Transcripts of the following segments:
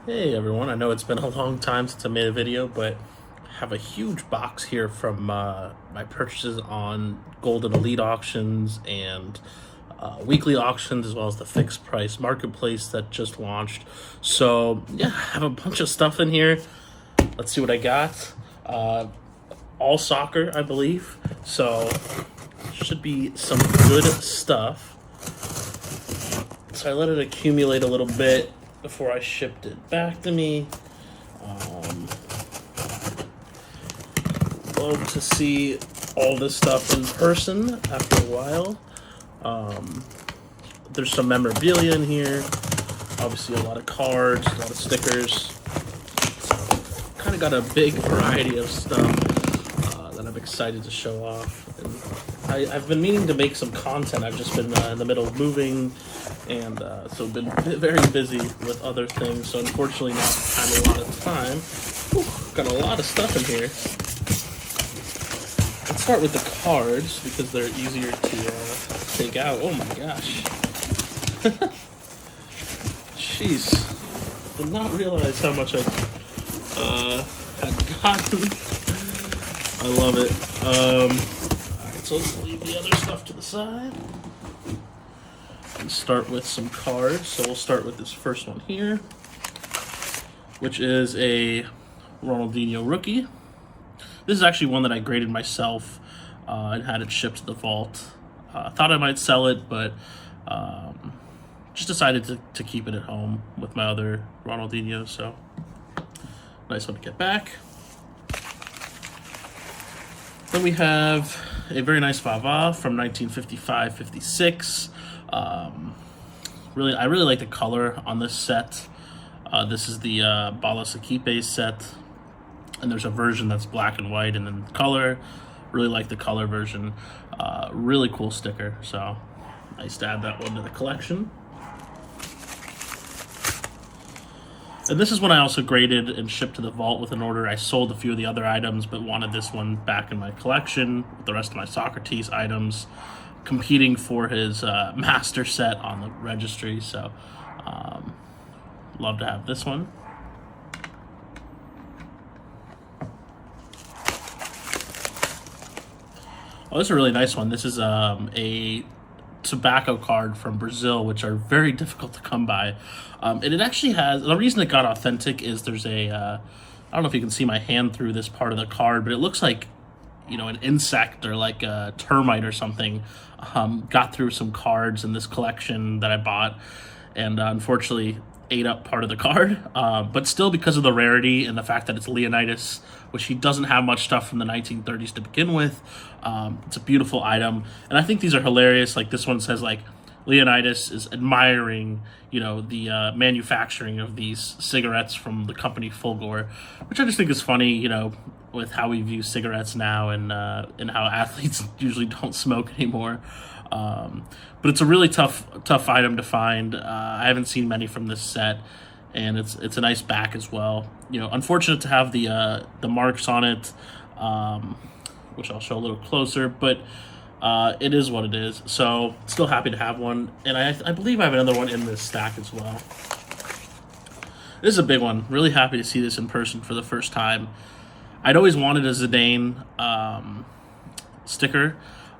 Hey everyone, I know it's been a long time since I made a video, but I have a huge box here from my purchases on Goldin Elite auctions and weekly auctions, as well as the fixed price marketplace that just launched. So yeah, I have a bunch of stuff in here. Let's see what I got. All soccer, I believe. So should be some good stuff. So I let it accumulate a little bit before I shipped it back to me. Love to see all this stuff in person after a while. There's some memorabilia in here. Obviously a lot of cards, a lot of stickers. Kind of got a big variety of stuff that I'm excited to show off. And I've been meaning to make some content. I've just been in the middle of moving, and so been very busy with other things. So unfortunately not had a lot of time. Whew, got a lot of stuff in here. Let's start with the cards because they're easier to take out. Oh my gosh. Jeez. Did not realize how much I had gotten. I love it. Alright, so let's leave the other stuff to the side and start with some cards. So we'll start with this first one here, which is a Ronaldinho rookie. This is actually one that I graded myself and had it shipped to the vault. Thought I might sell it, but just decided to keep it at home with my other Ronaldinho. So nice one to get back. Then we have a very nice Vava from 1955-56. I really like the color on this set. This is the Balas Equipe set, and there's a version that's black and white and then color. Really like the color version. Really cool sticker, so nice to add that one to the collection. And this is one I also graded and shipped to the vault with an order. I sold a few of the other items, but wanted this one back in my collection with the rest of my Socrates items, competing for his master set on the registry. So love to have this one. Oh, this is a really nice one. This is a tobacco card from Brazil, which are very difficult to come by. And it actually has, the reason it got authentic is there's a, I don't know if you can see my hand through this part of the card, but it looks like, you know, an insect or like a termite or something got through some cards in this collection that I bought, and unfortunately ate up part of the card. But still, because of the rarity and the fact that it's Leonidas, which he doesn't have much stuff from the 1930s to begin with, it's a beautiful item. And I think these are hilarious. Like this one says, like, Leonidas is admiring, you know, the manufacturing of these cigarettes from the company Fulgor, which I just think is funny, you know, with how we view cigarettes now and how athletes usually don't smoke anymore. But it's a really tough item to find. I haven't seen many from this set, and it's a nice back as well. You know, unfortunate to have the marks on it, which I'll show a little closer, but it is what it is. So still happy to have one, and I believe I have another one in this stack as well. This is a big one. Really happy to see this in person for the first time. I'd always wanted a Zidane sticker.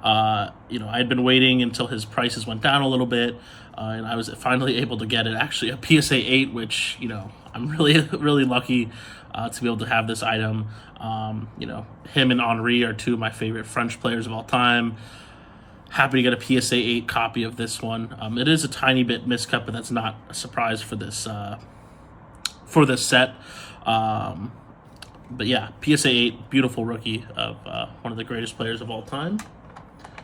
You know, I had been waiting until his prices went down a little bit, and I was finally able to get it. Actually, a PSA 8, which, you know, I'm really lucky to be able to have this item. You know, him and Henry are two of my favorite French players of all time. Happy to get a PSA 8 copy of this one. It is a tiny bit miscut, but that's not a surprise for this set. But yeah, PSA 8, beautiful rookie of one of the greatest players of all time.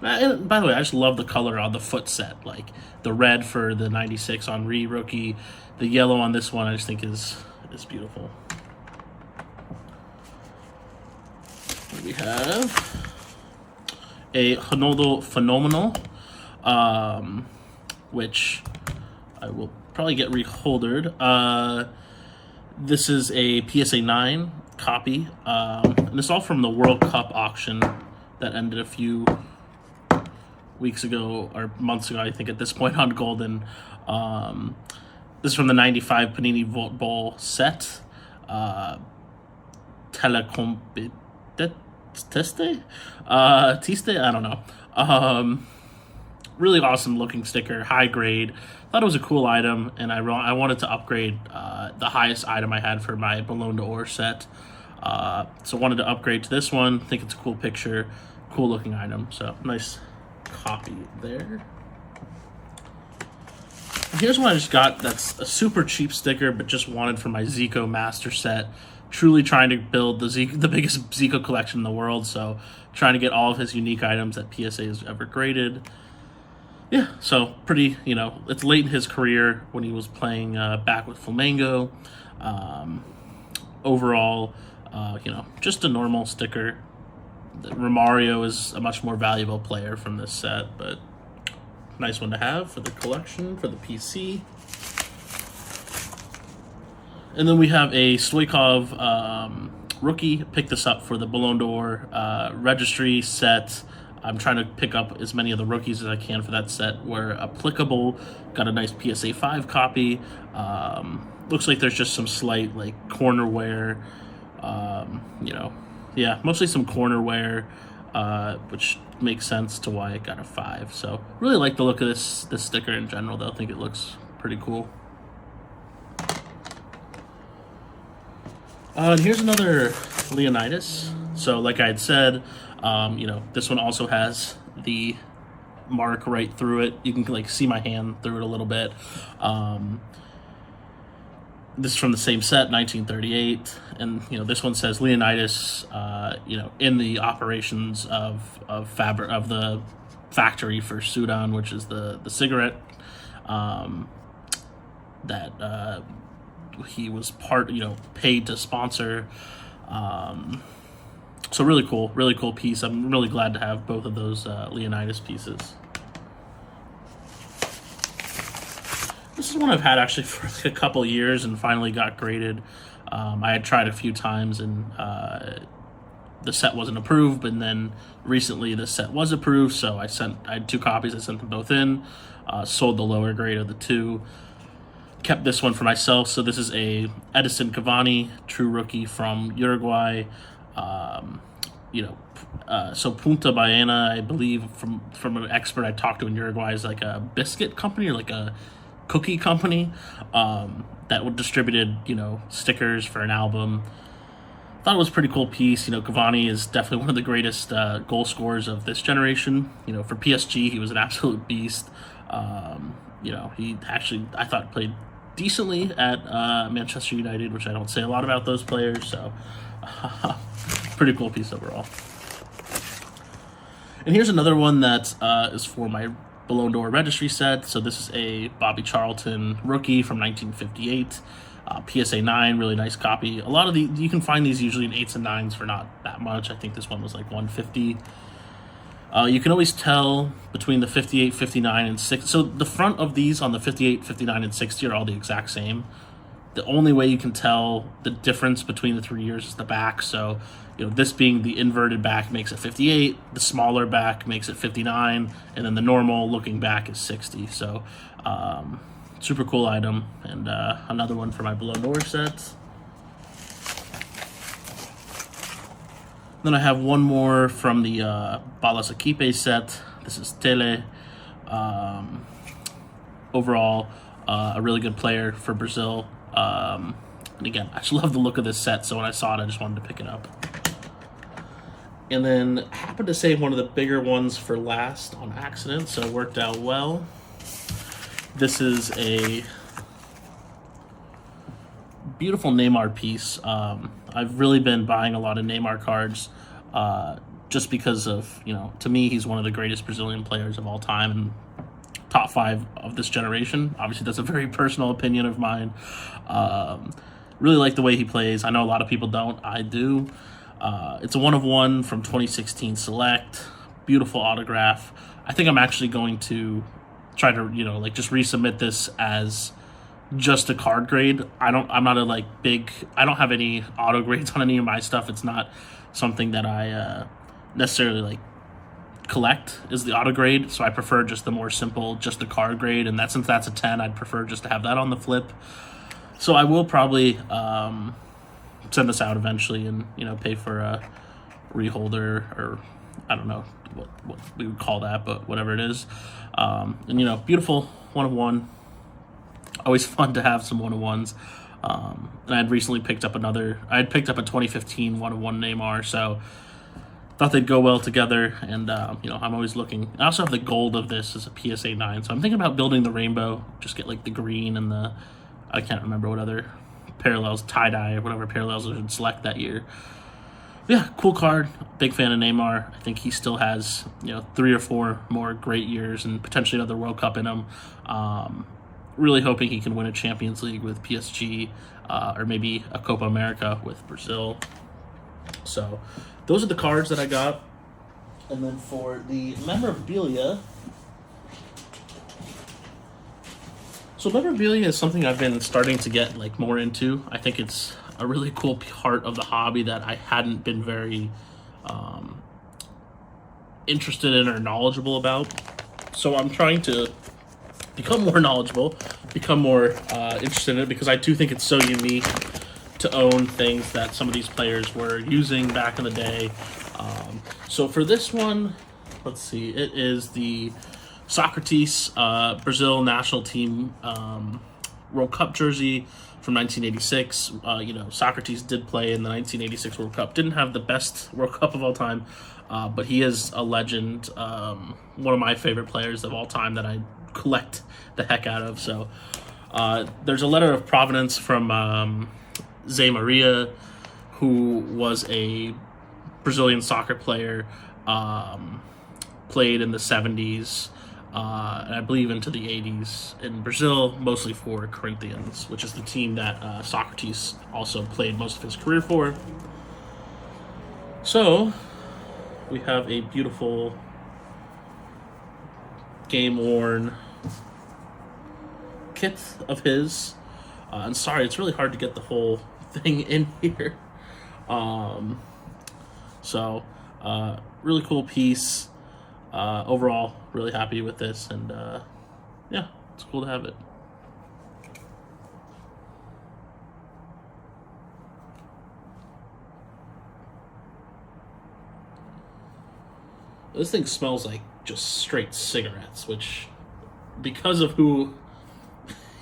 And by the way, I just love the color on the foot set. Like the red for the 96 Henry rookie, the yellow on this one I just think is beautiful. We have a Ronaldo Phenomenal, which I will probably get reholdered. This is a PSA 9 copy, and it's all from the World Cup auction that ended a few weeks ago or months ago, I think, at this point on Goldin. This is from the 95 Panini Volt Bowl set. Telecompeteste? Tiste? I don't know. Really awesome looking sticker, high grade. Thought it was a cool item, and I wanted to upgrade the highest item I had for my Ballon d'Or set. So wanted to upgrade to this one. Think it's a cool picture, cool looking item. So nice copy there. Here's one I just got that's a super cheap sticker, but just wanted for my Zico master set. Truly trying to build the biggest Zico collection in the world, so trying to get all of his unique items that PSA has ever graded. Yeah, so pretty, it's late in his career when he was playing back with Flamengo. Overall, just a normal sticker. Romario is a much more valuable player from this set, but nice one to have for the collection, for the PC. And then we have a Stoichkov rookie. Picked this up for the Ballon d'Or registry set. I'm trying to pick up as many of the rookies as I can for that set where applicable. Got a nice PSA 5 copy. Looks like there's just some slight corner wear. Mostly some corner wear, which makes sense to why it got a 5. So really like the look of this sticker in general, though. I think it looks pretty cool. And here's another Leonidas. So like I had said, this one also has the mark right through it. You can see my hand through it a little bit. This is from the same set, 1938, and this one says Leonidas. In the operations of the factory for Zidane, which is the cigarette that he was paid to sponsor. So really cool piece. I'm really glad to have both of those Leonidas pieces. This is one I've had actually for a couple years and finally got graded. I had tried a few times and the set wasn't approved, but then recently the set was approved, so I had 2 copies. I sent them both in, sold the lower grade of the 2, kept this one for myself. So this is a Edison Cavani, true rookie from Uruguay. So Punta Ballena, I believe from an expert I talked to in Uruguay, is like a biscuit company or like a cookie company that would distributed stickers for an album. Thought it was a pretty cool piece. Cavani is definitely one of the greatest goal scorers of this generation. For PSG, he was an absolute beast. He actually, I thought, played decently at Manchester United, which I don't say a lot about those players. So pretty cool piece overall. And here's another one that is for my Ballon d'Or registry set. So this is a Bobby Charlton rookie from 1958. PSA 9, really nice copy. A lot of you can find these usually in 8s and 9s for not that much. I think this one was like $150. You can always tell between the 58, 59, and 60. So the front of these on the 58, 59, and 60 are all the exact same. The only way you can tell the difference between the 3 years is the back. So, this being the inverted back makes it 58, the smaller back makes it 59, and then the normal looking back is 60. So, super cool item, and another one for my Ballon d'Or set. Then I have one more from the Balas Equipe set. This is Tele. Overall, a really good player for Brazil. And again, I just love the look of this set, so when I saw it, I just wanted to pick it up. And then I happened to save one of the bigger ones for last on accident, so it worked out well. This is a beautiful Neymar piece. I've really been buying a lot of Neymar cards just because of, to me, he's one of the greatest Brazilian players of all time and top 5 of this generation. Obviously, that's a very personal opinion of mine. Really like the way he plays. I know a lot of people don't. I do. It's a 1/1 from 2016 Select. Beautiful autograph. I think I'm actually going to try to, just resubmit this as just a card grade. I'm not a I don't have any auto grades on any of my stuff. It's not something that I necessarily collect is the auto grade, so I prefer just the more simple, just the card grade, and since that's a 10, I'd prefer just to have that on the flip. So I will probably send this out eventually and, pay for a reholder, or I don't know what we would call that, but whatever it is. And, beautiful 1-of-1. Always fun to have some 1-of-1s. And I had recently picked up a 2015 1-of-1 Neymar, so thought they'd go well together. And, I'm always looking. I also have the gold of this as a PSA 9, so I'm thinking about building the rainbow. Just get like the green and I can't remember what other parallels, tie-dye or whatever parallels I should select that year. But yeah, cool card. Big fan of Neymar. I think he still has 3 or 4 more great years and potentially another World Cup in him. Really hoping he can win a Champions League with PSG, or maybe a Copa America with Brazil. So those are the cards that I got. And then for the memorabilia, so memorabilia is something I've been starting to get more into. I think it's a really cool part of the hobby that I hadn't been very interested in or knowledgeable about. So I'm trying to become more knowledgeable, become more interested in it, because I do think it's so unique to own things that some of these players were using back in the day. So for this one, let's see, it is the Socrates Brazil national team World Cup jersey from 1986. Socrates did play in the 1986 World Cup. Didn't have the best World Cup of all time, but he is a legend, one of my favorite players of all time that I collect the heck out of. So there's a letter of provenance from Zé Maria, who was a Brazilian soccer player, played in the 70s, and I believe into the 80s in Brazil, mostly for Corinthians, which is the team that Socrates also played most of his career for. So we have a beautiful game-worn kit of his. And sorry, it's really hard to get the whole thing in here. Really cool piece. Overall, really happy with this, and yeah, it's cool to have it. This thing smells like just straight cigarettes, which, because of who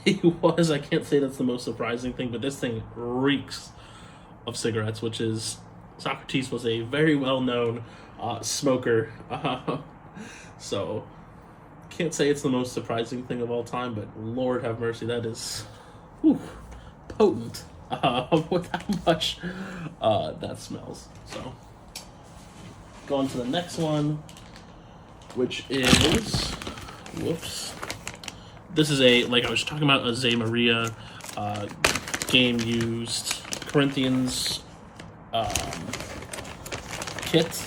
he was, I can't say that's the most surprising thing, but this thing reeks of cigarettes, which is, Socrates was a very well-known smoker, so can't say it's the most surprising thing of all time, but Lord have mercy, that is potent with how much that smells. So go on to the next one, which is, this is like I was talking about, a Zé Maria game used Corinthians kit.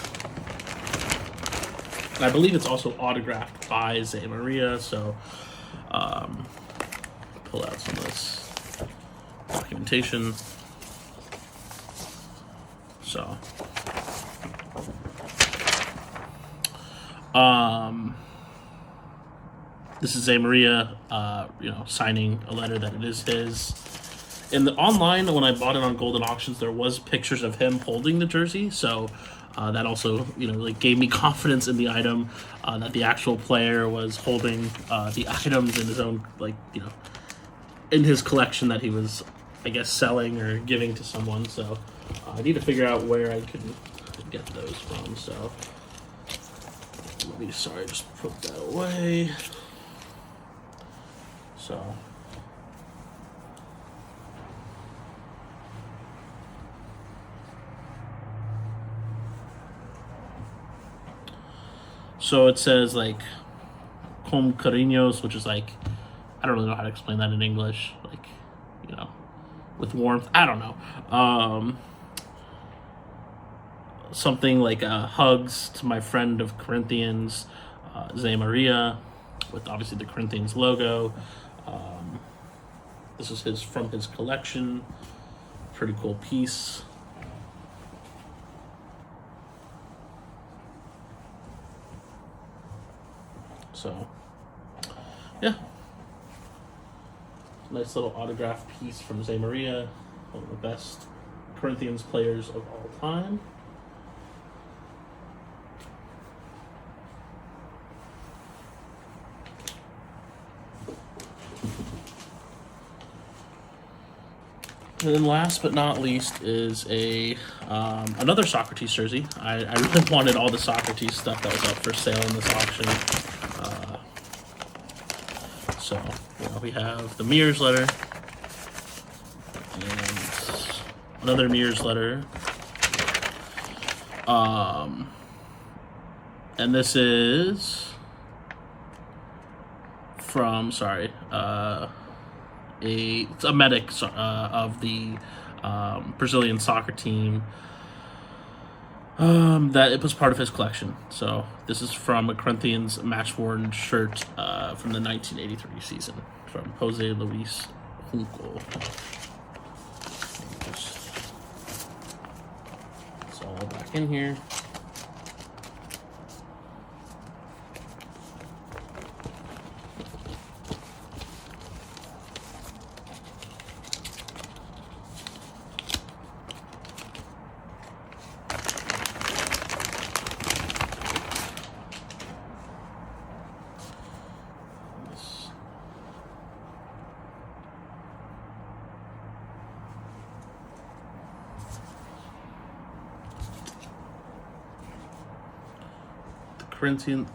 And I believe it's also autographed by Zé Maria, so pull out some of this documentation. So this is Zé Maria, signing a letter that it is his. In the online, when I bought it on Goldin auctions, there was pictures of him holding the jersey, so that also, gave me confidence in the item, that the actual player was holding the items in his own, in his collection that he was, I guess, selling or giving to someone. So I need to figure out where I can get those from. So just put that away. So it says com cariños, which is I don't really know how to explain that in English. With warmth. I don't know. Something like hugs to my friend of Corinthians, Zé Maria, with obviously the Corinthians logo. This is from his collection. Pretty cool piece. So, yeah. Nice little autograph piece from Zé Maria, one of the best Corinthians players of all time. And then last but not least is another Socrates jersey. I really wanted all the Socrates stuff that was up for sale in this auction. So we have the Mears letter and another Mears letter. And this is from it's a medic of the Brazilian soccer team that it was part of his collection. So this is from a Corinthians match-worn shirt from the 1983 season from Jose Luis Junco. It's all back in here.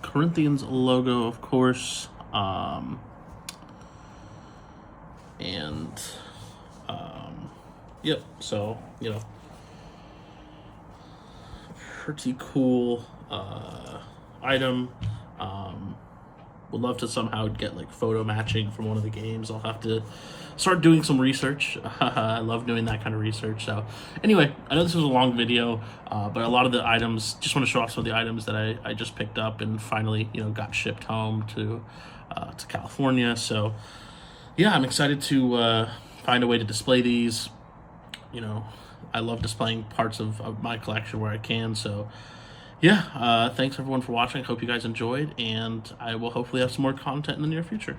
Corinthians logo, of course, yep. So pretty cool item. Would love to somehow get like photo matching from one of the games. I'll have to start doing some research. I love doing that kind of research. So anyway, I know this was a long video, but a lot of the items, just want to show off some of the items that I just picked up and finally got shipped home to California. So yeah, I'm excited to find a way to display these. I love displaying parts of my collection where I can. So yeah, thanks everyone for watching. I hope you guys enjoyed, and I will hopefully have some more content in the near future.